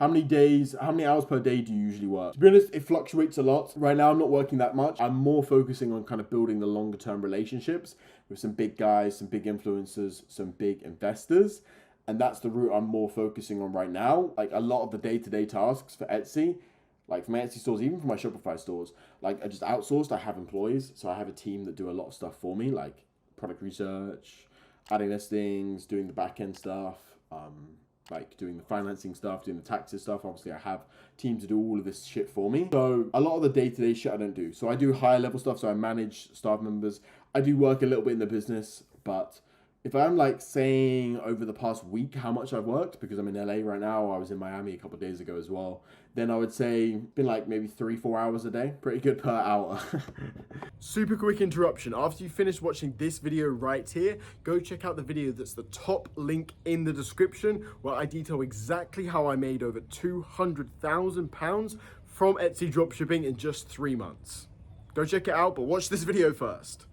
How many hours per day do you usually work? To be honest, it fluctuates a lot. Right now, I'm not working that much. I'm more focusing on kind of building the longer term relationships with some big guys, some big influencers, some big investors. And that's the route I'm more focusing on right now. Like a lot of the day-to-day tasks for Etsy, like for my Etsy stores, even for my Shopify stores, like I just outsourced. I have employees. So I have a team that do a lot of stuff for me, like product research, adding listings, doing the back end stuff, like doing the financing stuff, doing the taxes stuff. Obviously, I have teams to do all of this shit for me. So a lot of the day-to-day shit I don't do. So I do higher level stuff. So I manage staff members. I do work a little bit in the business, but if I'm like saying over the past week how much I've worked, because I'm in LA right now, I was in Miami a couple of days ago as well, then I would say been like maybe 3-4 hours a day. Pretty good per hour. Super quick interruption. After you finish watching this video right here, go check out the video that's the top link in the description, where I detail exactly how I made over £200,000 from Etsy dropshipping in just 3 months. Go check it out, but watch this video first.